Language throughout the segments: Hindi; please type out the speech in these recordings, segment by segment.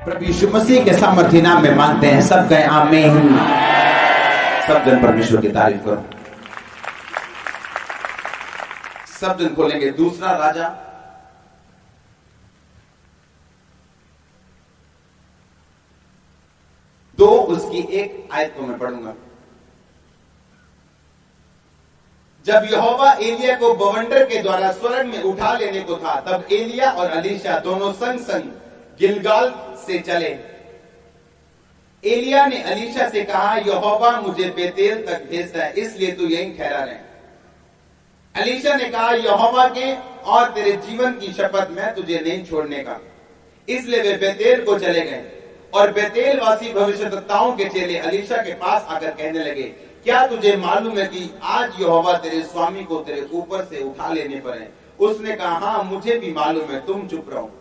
प्रभु यीशु मसीह के सामर्थ्य नाम में मांगते हैं। सब कहें आमीन। सब जन परमेश्वर की तारीफ करो। सब जन खोलेंगे दूसरा राजा दो, उसकी एक आयत को मैं पढ़ूंगा। जब यहोवा एलिया को बवंडर के द्वारा स्वर्ग में उठा लेने को था, तब एलिया और अलीशा दोनों संग संग गिलगाल से चले। एलिया ने अलीशा से कहा, यहोवा मुझे बेतेल तक भेजता है, इसलिए तू यहीं ठहरा रहे। अलीशा ने कहा, यहोवा के और तेरे जीवन की शपथ, मैं तुझे नहीं छोड़ने का। इसलिए वे बेतेल को चले गए। और बेतेल वासी भविष्यद्वक्ताओं के चेले अलीशा के पास आकर कहने लगे, क्या तुझे मालूम है कि आज यहोवा तेरे स्वामी को तेरे ऊपर से उठा लेने पर है? उसने कहा, हाँ मुझे भी मालूम है, तुम चुप रहो।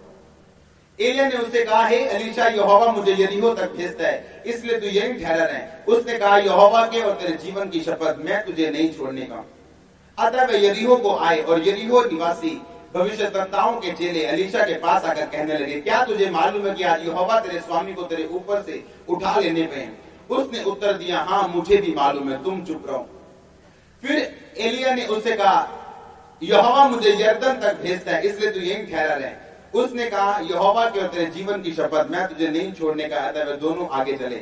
एलिया ने उससे कहा, हे अलीशा, यहोवा मुझे यरीहो तक भेजता है, इसलिए तू यहीं ठहरा रहे। उसने कहा, यहोवा के और तेरे जीवन की शपथ, मैं तुझे नहीं छोड़ने का। अतः वे यरीहो को आए और यरीहो निवासी भविष्यद्वक्ताओं के चेले अलीशा के पास आकर कहने लगे, क्या तुझे मालूम है कि आज यहोवा तेरे स्वामी को तेरे ऊपर से उठा लेने पे है? उसने उत्तर दिया, हाँ मुझे भी मालूम है, तुम चुप रहो। फिर एलिया ने उससे कहा, यहोवा मुझे यरदन तक भेजता है, इसलिए तू यहीं ठहरा रहे। उसने कहा, यहोवा के और तेरे जीवन की शपथ, मैं तुझे नहीं छोड़ने का। अतः वे दोनों आगे चले।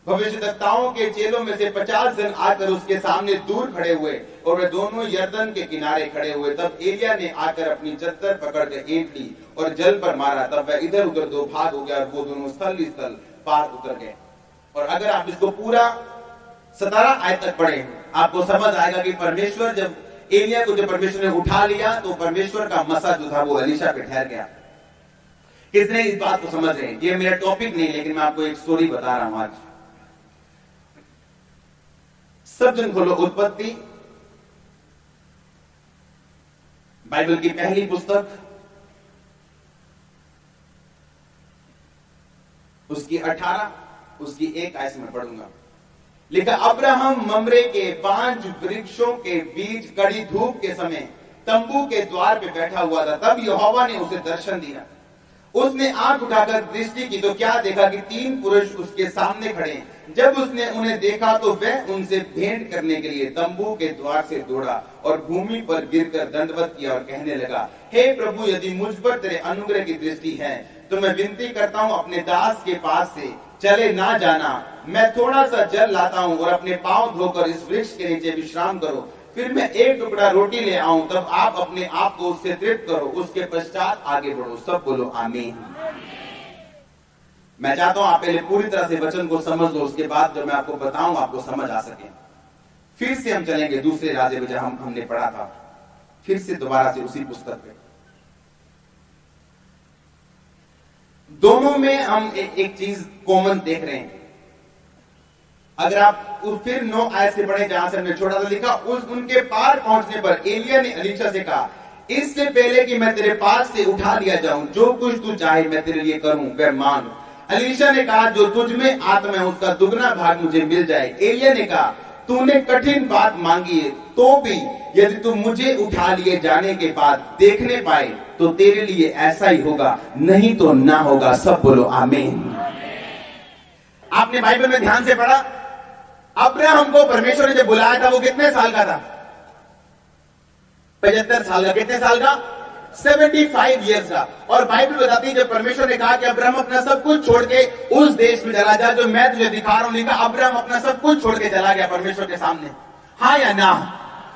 भविष्यद्वक्ताओं के चेलों में से 50 जन आकर उसके सामने दूर खड़े हुए और वे दोनों यरदन के किनारे खड़े हुए। तब एलिया ने आकर अपनी चद्दर पकड़कर ऐंठ ली और जल पर मारा। तब वह इधर उधर दो भाग हो गया और वो दोनों स्थल स्थल पार उतर गए। और अगर आप इसको पूरा 17 आयत तक पढ़े, आपको समझ आएगा कि परमेश्वर जब एलिया को जब परमेश्वर ने उठा लिया, तो परमेश्वर का मसा जो था वो अलीशा पे ठहर गया। किसने इस बात को समझ रहे हैं? ये मेरा टॉपिक नहीं, लेकिन मैं आपको एक स्टोरी बता रहा हूं आज। सब जन खोलो उत्पत्ति, बाइबल की पहली पुस्तक, उसकी 18, उसकी 1 आयत में पढ़ूंगा। लिखा, अब्राहम ममरे के 5 वृक्षों के बीच कड़ी धूप के समय तंबू के द्वार पे बैठा हुआ था। तब यहोवा ने उसे दर्शन दिया। उसने आंख उठाकर दृष्टि की तो क्या देखा कि 3 पुरुष उसके सामने खड़े हैं। जब उसने उन्हें देखा तो वह उनसे भेंट करने के लिए तंबू के द्वार से दौड़ा और भूमि पर गिरकर दंडवत किया और कहने लगा, हे प्रभु, यदि मुझ पर तेरे अनुग्रह की दृष्टि है तो मैं विनती करता हूँ, अपने दास के पास से चले ना जाना। मैं थोड़ा सा जल लाता हूँ और अपने पांव धोकर इस वृक्ष के नीचे विश्राम करो। फिर मैं 1 टुकड़ा रोटी ले आऊं, तब आप अपने आप को उससे तृप्त करो। उसके पश्चात आगे बढ़ो। सब बोलो आमीन। मैं चाहता हूं आप पहले पूरी तरह से वचन को समझ लो, उसके बाद जब मैं आपको बताऊं आपको समझ आ सके। फिर से हम चलेंगे दूसरे राजे में, जहां हमने पढ़ा था, फिर से दोबारा से उसी पुस्तक पे। दोनों में हम एक चीज कॉमन देख रहे हैं। अगर आप फिर 9 आयत से पढ़े जहां से हमने छोड़ा था, लिखा, उनके पार पहुंचने पर एलिया ने अलीशा से कहा, इससे पहले कि मैं तेरे पास से उठा लिया जाऊं, जो कुछ तू चाहे मैं तेरे लिए करूं, वह मांग। अलीशा ने कहा, जो तुझ में आत्मा है उसका दुगना भाग मुझे मिल जाए। एलिया ने कहा, तूने कठिन बात मांगी है, तो भी यदि तू मुझे उठा लिए जाने के बाद देखने पाए तो तेरे लिए ऐसा ही होगा, नहीं तो ना होगा। सब बोलो आमीन। आपने बाइबल में ध्यान से पढ़ा, अब्राहम को परमेश्वर ने जब बुलाया था वो कितने साल का था? 75 साल का। कितने साल का? 75 ईयर्स का। और बाइबल बताती है जब परमेश्वर ने कहा कि अब्राहम अपना सब कुछ छोड़ के उस देश में चला जा जो मैं तुझे दिखा रहा हूं, लिखा अब्राहम अपना सब कुछ छोड़ के चला गया परमेश्वर के सामने, हाँ या ना?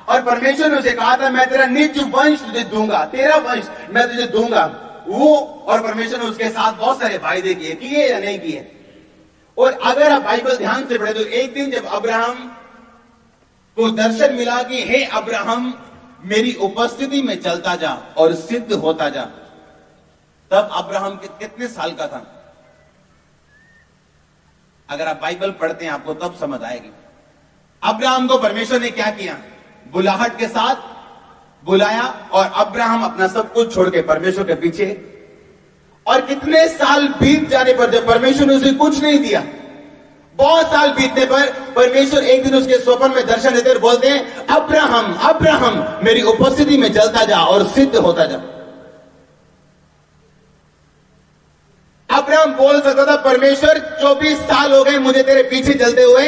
और परमेश्वर ने उसे कहा था, मैं तेरा निज वंश तुझे दूंगा, तेरा वंश मैं तुझे दूंगा। वो और परमेश्वर ने उसके साथ बहुत सारे वायदे किए या नहीं किए? और अगर आप बाइबल ध्यान से पढ़े तो एक दिन जब अब्राहम को दर्शन मिला कि हे अब्राहम, मेरी उपस्थिति में चलता जा और सिद्ध होता जा, तब अब्राहम कितने साल का था? अगर आप बाइबल पढ़ते हैं आपको तब समझ आएगी। अब्राहम को परमेश्वर ने क्या किया? बुलाहट के साथ बुलाया और अब्राहम अपना सब कुछ छोड़ के परमेश्वर के पीछे। और कितने साल बीत जाने पर जब परमेश्वर ने उसे कुछ नहीं दिया, बहुत साल बीतने पर परमेश्वर एक दिन उसके स्वप्न में दर्शन देते और बोलते हैं, अब्राहम अब्राहम, मेरी उपस्थिति में चलता जा और सिद्ध होता जा। अब्राहम बोल सकता था, परमेश्वर 24 साल हो गए मुझे तेरे पीछे चलते हुए,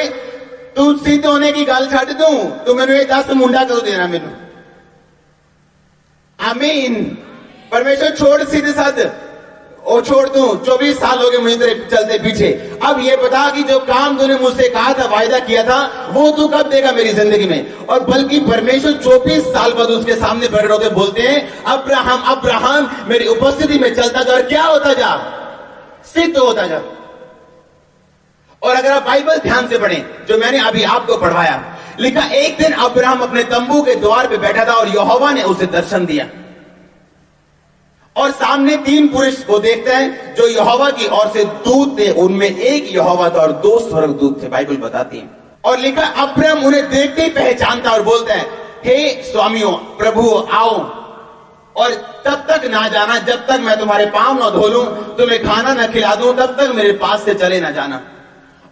तू सीधे होने की गाल छाट दूं, तू मैंने ये 10 मुंडा कर देना मैनू। आमीन। परमेश्वर छोड़ सीधे साध और छोड़ दूं, 24 साल हो गए मुझे तेरे चलते पीछे। अब ये बता कि जो काम तूने मुझसे कहा था, वायदा किया था, वो तू कब देगा मेरी जिंदगी में। और बल्कि परमेश्वर 24 साल बाद उसके सामने प्रकट होकर बोलते हैं, अब्राहम अब्राहम मेरी उपस्थिति में चलता जा और क्या होता जा, सिद्ध होता जा। और अगर आप बाइबल ध्यान से पढ़ें, जो मैंने अभी आपको पढ़वाया, लिखा एक दिन अब्राहम अपने तंबू के द्वार पे बैठा था और यहोवा ने उसे दर्शन दिया। और सामने 3 पुरुष वो देखते हैं जो यहोवा की ओर से दूत थे, उनमें एक यहोवा था और 2 स्वर्गदूत थे, बाइबल बताती है। और लिखा अब्राहम उन्हें देखते ही पहचानता और बोलता है, हे स्वामियों प्रभु आओ, और तब तक ना जाना जब तक मैं तुम्हारे पांव ना धो लूं, तुम्हें खाना न खिला दूं, तब तक मेरे पास से चले ना जाना।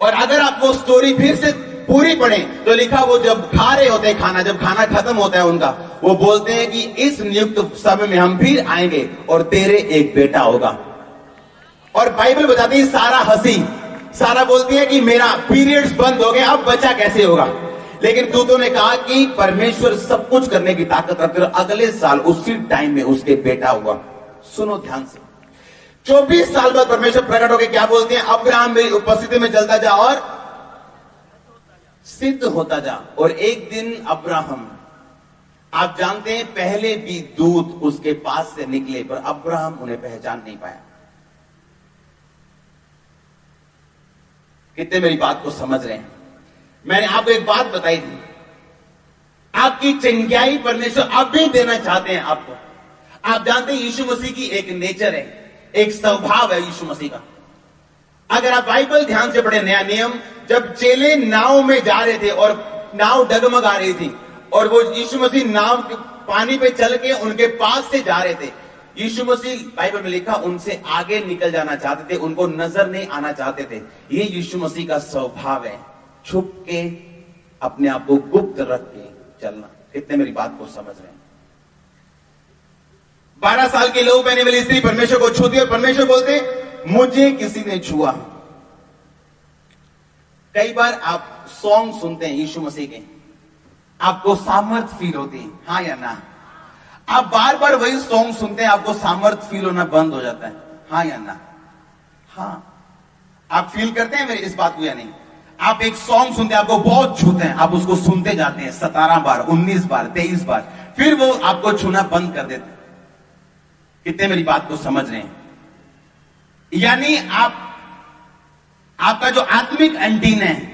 और अगर आप वो स्टोरी फिर से पूरी पढ़ें तो लिखा वो जब खा रहे होते हैं खाना, जब खाना खत्म होता है उनका, वो बोलते हैं कि इस नियुक्त समय में हम फिर आएंगे और तेरे एक बेटा होगा। और बाइबल बताती है सारा हंसी, सारा बोलती है कि मेरा पीरियड्स बंद हो गए, अब बच्चा कैसे होगा। लेकिन दूतों ने कहा कि परमेश्वर सब कुछ करने की ताकत रखते, और अगले साल उसी टाइम में उसके बेटा हुआ। सुनो ध्यान से, 24 साल बाद परमेश्वर प्रकट होकर क्या बोलते हैं, अब्राहम मेरी उपस्थिति में चलता जा और सिद्ध होता जा। और एक दिन अब्राहम, आप जानते हैं पहले भी दूत उसके पास से निकले, पर अब्राहम उन्हें पहचान नहीं पाया। कितने मेरी बात को समझ रहे हैं। मैंने आपको एक बात बताई थी, आपकी चंगाई परमेश्वर अब भी देना चाहते हैं आपको। आप जानते हैं यीशु मसीह की एक नेचर है, एक स्वभाव है यीशु मसीह का। अगर आप बाइबल ध्यान से पढ़े नया नियम, जब चेले नाव में जा रहे थे और नाव डगमगा रही थी, और वो यीशु मसीह नाव पानी पे चल के उनके पास से जा रहे थे, यीशु मसीह बाइबल में लिखा उनसे आगे निकल जाना चाहते थे, उनको नजर नहीं आना चाहते थे। ये यीशु मसीह का स्वभाव है, छुप के अपने आप को गुप्त रख के चलना। कितने मेरी बात को समझ रहे हैं। 12 साल के लोग पहने वाली स्त्री परमेश्वर को छूती और परमेश्वर बोलते मुझे किसी ने छुआ। कई बार आप सॉन्ग सुनते हैं यीशु मसीह के, आपको सामर्थ फील होती है, हाँ या ना। आप बार बार वही सॉन्ग सुनते हैं, आपको सामर्थ फील होना बंद हो जाता है, हाँ या ना। हाँ, आप फील करते हैं मेरी इस बात को या नहीं। आप एक सॉन्ग सुनते हैं, आपको बहुत छूते हैं, आप उसको सुनते जाते हैं 17 बार, 19 बार, 23 बार, फिर वो आपको छूना बंद कर देते हैं। कितने मेरी बात को समझ रहे हैं। यानी आपका जो आत्मिक एंटीना है,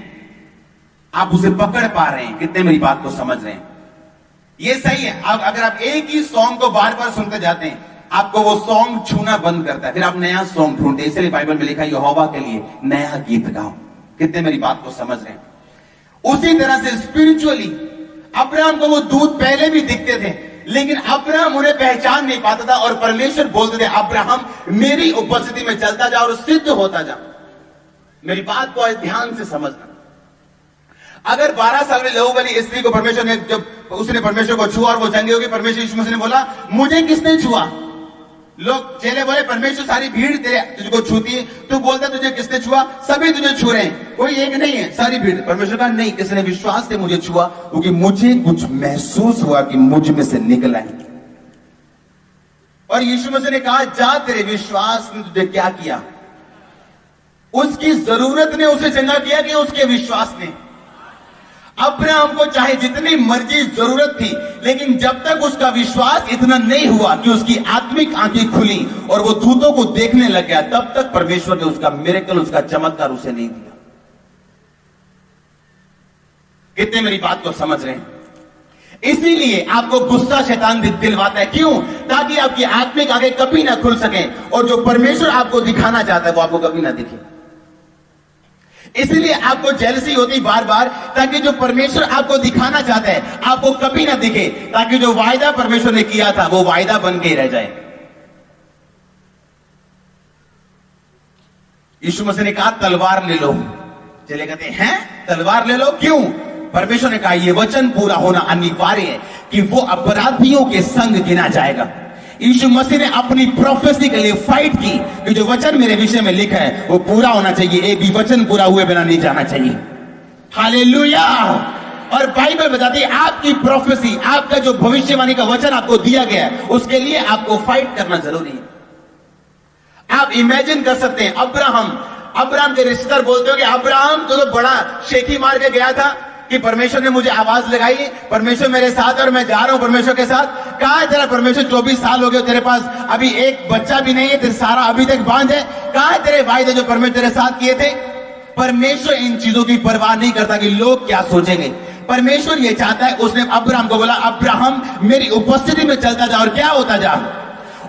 आप उसे पकड़ पा रहे हैं। कितने मेरी बात को समझ रहे हैं। ये सही है। अगर आप एक ही सॉन्ग को बार बार सुनते जाते हैं, आपको वो सॉन्ग छूना बंद करता है, फिर आप नया सॉन्ग ढूंढते हैं। इसलिए बाइबल में लिखा है यहोवा के लिए नया गीत गाओ। कितने मेरी बात को समझ रहे हैं। उसी तरह से स्पिरिचुअली अब्राहम को वो दूत पहले भी दिखते थे, लेकिन अब्राहम उन्हें पहचान नहीं पाता था, और परमेश्वर बोलते थे अब्राहम मेरी उपस्थिति में चलता जा और सिद्ध होता जा। मेरी बात को ध्यान से समझना। अगर 12 साल में लोगों वाली स्त्री को परमेश्वर ने, जब उसने परमेश्वर को छुआ और वो चंगी होगी, परमेश्वर यीशु मसीह ने बोला मुझे किसने छुआ। लोग चेले बोले परमेश्वर सारी भीड़ तेरे तुझको छूती है, तू बोलता तुझे किसने छुआ, सभी तुझे छू रहे हैं, कोई एक नहीं है, सारी भीड़। परमेश्वर कहा नहीं, किसने विश्वास से मुझे छुआ, क्योंकि मुझे कुछ महसूस हुआ कि मुझ में से निकला है। और यीशु मसीह ने कहा जा, तेरे विश्वास ने तुझे क्या किया। उसकी जरूरत ने उसे चंगा किया कि उसके विश्वास ने। अब्राहम को चाहे जितनी मर्जी जरूरत थी, लेकिन जब तक उसका विश्वास इतना नहीं हुआ कि उसकी आत्मिक आंखें खुली और वो दूतों को देखने लग गया, तब तक परमेश्वर ने उसका मिरेकल, उसका चमत्कार उसे नहीं दिया। कितने मेरी बात को समझ रहे हैं। इसीलिए आपको गुस्सा शैतान दिलवाता है। क्यों? ताकि आपकी आत्मिक आंखें कभी ना खुल सके और जो परमेश्वर आपको दिखाना चाहता है वो आपको कभी ना दिखे। इसीलिए आपको जेलसी होती बार बार, ताकि जो परमेश्वर आपको दिखाना चाहता है आपको कभी ना दिखे, ताकि जो वायदा परमेश्वर ने किया था वो वायदा बन के रह जाए। यीशु मसीह ने कहा तलवार ले लो। चले कहते हैं तलवार ले लो, क्यों? परमेश्वर ने कहा यह वचन पूरा होना अनिवार्य है कि वो अपराधियों के संग गिना जाएगा। यीशु मसीह ने अपनी प्रोफेसी के लिए फाइट की कि जो वचन मेरे विषय में लिखा है वो पूरा होना चाहिए, एक भी वचन पूरा हुए बिना नहीं जाना चाहिए। हालेलुया। और बाइबल बताती है आपकी प्रोफेसी, आपका जो भविष्यवाणी का वचन आपको दिया गया है, उसके लिए आपको फाइट करना जरूरी है। आप इमेजिन कर सकते हैं अब्राहम के रिश्तेदार बोलते हो कि अब्राहम तो बड़ा शेखी मार के गया था कि परमेश्वर ने मुझे आवाज लगाई, परमेश्वर मेरे साथ और मैं जा रहा हूं परमेश्वर के साथ। कहा है तेरा परमेश्वर, 24 साल हो गए तेरे पास अभी एक बच्चा भी नहीं है, तेरे सारा अभी तक बांझ है। कहा है तेरे वायदे जो परमेश्वर तेरे साथ किए थे? परमेश्वर इन चीजों की परवाह नहीं करता कि लोग क्या सोचेंगे। परमेश्वर ये चाहता है, उसने अब्राहम को बोला अब्राहम मेरी उपस्थिति में चलता जा, और क्या होता जा।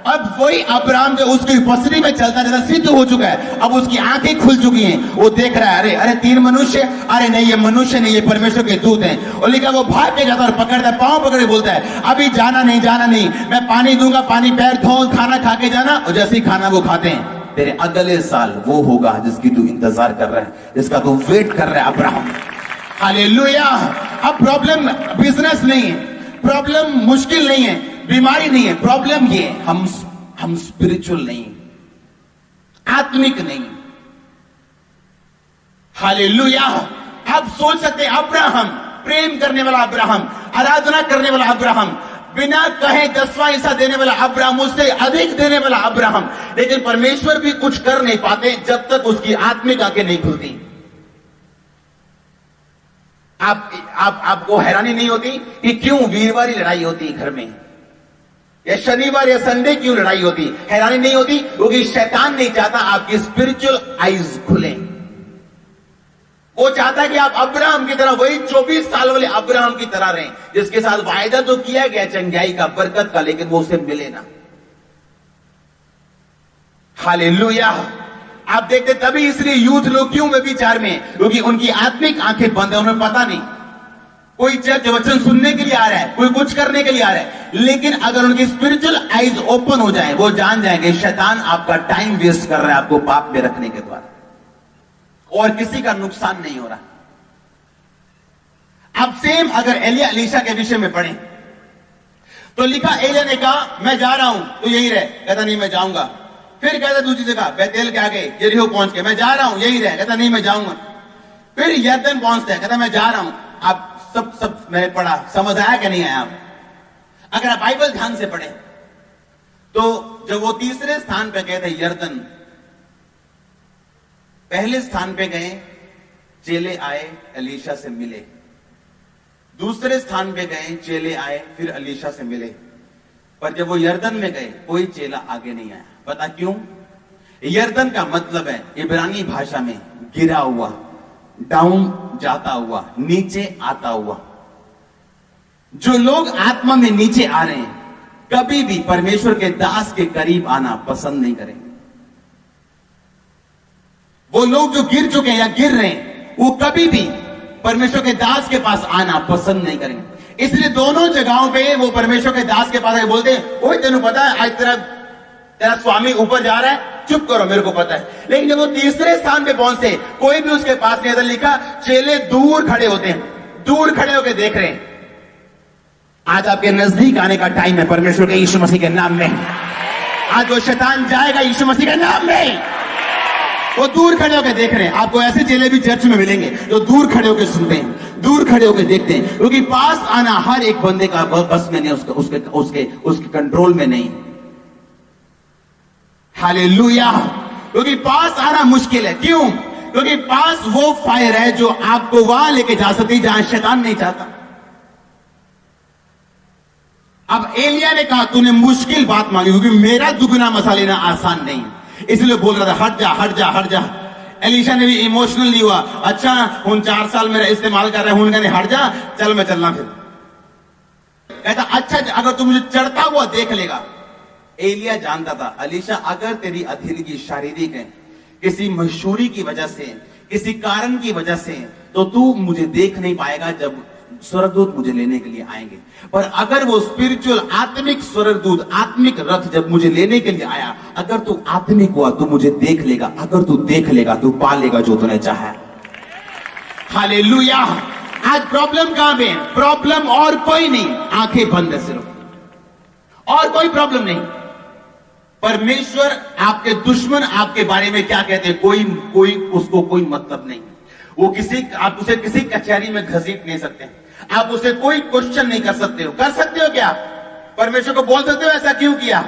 अब वही अब्राहम जो उसकी उपस्थिति में चलता जाता सिद्ध हो चुका है, अब उसकी आंखें खुल चुकी हैं, वो देख रहा है अरे 3 मनुष्य, अरे नहीं ये मनुष्य नहीं, ये परमेश्वर के दूत हैं। और लिखा वो भाग के जाता और पकड़ता है, पांव पकड़ के बोलता है अभी जाना नहीं, मैं पानी दूंगा, पानी पैर धो, खाना खा के जाना। और जैसे ही खाना वो खाते हैं, तेरे अगले साल वो होगा जिसकी तू इंतजार कर रहा है, जिसका तू वेट कर रहा है अब्राहम। हालेलुया। अब प्रॉब्लम बिजनेस नहीं है, प्रॉब्लम मुश्किल नहीं है, बीमारी नहीं है, प्रॉब्लम ये हम स्पिरिचुअल नहीं, आत्मिक नहीं। हालेलुया। आप सोच सकते हैं अब्राहम, प्रेम करने वाला अब्राहम, आराधना करने वाला अब्राहम, बिना कहे 10वां हिस्सा देने वाला अब्राहम, उससे अधिक देने वाला अब्राहम, लेकिन परमेश्वर भी कुछ कर नहीं पाते जब तक उसकी आत्मिक आंखें नहीं खुलती। आपको हैरानी नहीं होती कि क्यों वीरवार लड़ाई होती है घर में, या शनिवार या संडे क्यों लड़ाई होती? हैरानी नहीं होती क्योंकि शैतान नहीं चाहता आपकी स्पिरिचुअल आईज खुले। वो चाहता है कि आप अब्राहम की तरह, वही 24 साल वाले अब्राहम की तरह रहें, जिसके साथ वायदा तो किया गया चंगाई का, बरकत का, लेकिन वो उसे मिले ना। हालेलुया। आप देखते तभी इसलिए यूथ लोग क्यों व्यभिचार में, क्योंकि उनकी आत्मिक आंखें बंद है, उन्हें पता नहीं। कोई चर्च वचन सुनने के लिए आ रहा है, कोई कुछ करने के लिए आ रहा है, लेकिन अगर उनकी स्पिरिचुअल आईज ओपन हो जाए, वो जान जाएंगे शैतान आपका टाइम वेस्ट कर रहा है आपको पाप में रखने के द्वारा, और किसी का नुकसान नहीं हो रहा। अब सेम अगर एलिया अलीशा के विषय में पढ़ें तो लिखा एलिया ने कहा मैं जा रहा हूं, तो यही रहे। कहता नहीं मैं जाऊंगा। फिर कहता दूसरी जगह बेतेल के आगे यरीहो पहुंच के मैं जा रहा हूं, यही रहे। कहता नहीं मैं जाऊंगा। फिर यरदन पहुंचता है, कहता मैं जा रहा हूं। आप सब मैंने पढ़ा, समझ आया कि नहीं आया? अगर आप बाइबल ध्यान से पढ़े तो जब वो तीसरे स्थान पे गए थे यरदन, पहले स्थान पे गए, चेले आए अलीशा से मिले। दूसरे स्थान पे गए, चेले आए फिर अलीशा से मिले। पर जब वो यरदन में गए, कोई चेला आगे नहीं आया। पता क्यों? यरदन का मतलब है इब्रानी भाषा में गिरा हुआ, डाउन जाता हुआ, नीचे आता हुआ। जो लोग आत्मा में नीचे आ रहे हैं कभी भी परमेश्वर के दास के करीब आना पसंद नहीं करेंगे। वो लोग जो गिर चुके हैं या गिर रहे हैं, वो कभी भी परमेश्वर के दास के पास आना पसंद नहीं करेंगे। इसलिए दोनों जगहों पे वो परमेश्वर के दास के पास आके बोलते हैं, ओए तेनू पता है आज तेरा स्वामी ऊपर जा रहा है, चुप करो मेरे को पता है। लेकिन जब वो तीसरे स्थान पे पहुंचते, कोई भी उसके पास नहीं आता। लिखा चेले दूर खड़े होते हैं, दूर खड़े होकर देख रहे हैं। आज आपके नजदीक आने का टाइम है परमेश्वर के यीशु मसीह के नाम में। आज वो शैतान जाएगा यीशु मसीह के नाम में। वो दूर खड़े होकर देख रहे हैं। आपको ऐसे चेले भी चर्च में मिलेंगे जो दूर खड़े होकर सुनते हैं, दूर खड़े होकर देखते हैं, क्योंकि पास आना हर एक बंदे का बस में नहीं, उसके कंट्रोल में नहीं। हालेलुया। क्योंकि पास आना मुश्किल है। क्यों? क्योंकि पास वो फायर है जो आपको वहां लेके जा सकती जहां शैतान नहीं चाहता। अब एलिया ने कहा तूने मुश्किल बात मांगी, क्योंकि मेरा दुगना मसा लेना आसान नहीं, इसलिए बोल रहा था हट जा हट जा हट जा। एलिशा ने भी इमोशनल नहीं हुआ। अच्छा हूं 4 साल मेरा इस्तेमाल कर रहे हैं, कहने हट जा, चल मैं चलना। फिर कहता अच्छा अगर तू मुझे चढ़ता हुआ देख लेगा। एलिया जानता था एलीशा अगर तेरी अधीनगी शारीरिक है, किसी मशहूरी की वजह से, किसी कारण की वजह से, तो तू मुझे देख नहीं पाएगा जब स्वर्गदूत मुझे लेने के लिए आएंगे। पर अगर वो स्पिरिचुअल आत्मिक स्वर्गदूत, आत्मिक रथ जब मुझे लेने के लिए आया, अगर तू आत्मिक हुआ तो मुझे देख लेगा। अगर तू देख लेगा तो पा लेगा जो तूने चाहा। हालेलुया। आज प्रॉब्लम कहां पे? प्रॉब्लम और कोई नहीं, आंखें बंद है सिर्फ, और कोई प्रॉब्लम नहीं। परमेश्वर आपके दुश्मन आपके बारे में क्या कहते हैं, कोई उसको कोई मतलब नहीं। वो आप उसे किसी कचहरी में घसीट नहीं सकते, आप उसे कोई क्वेश्चन नहीं कर सकते हो। कर सकते हो क्या? परमेश्वर को बोल सकते हो ऐसा क्यों किया?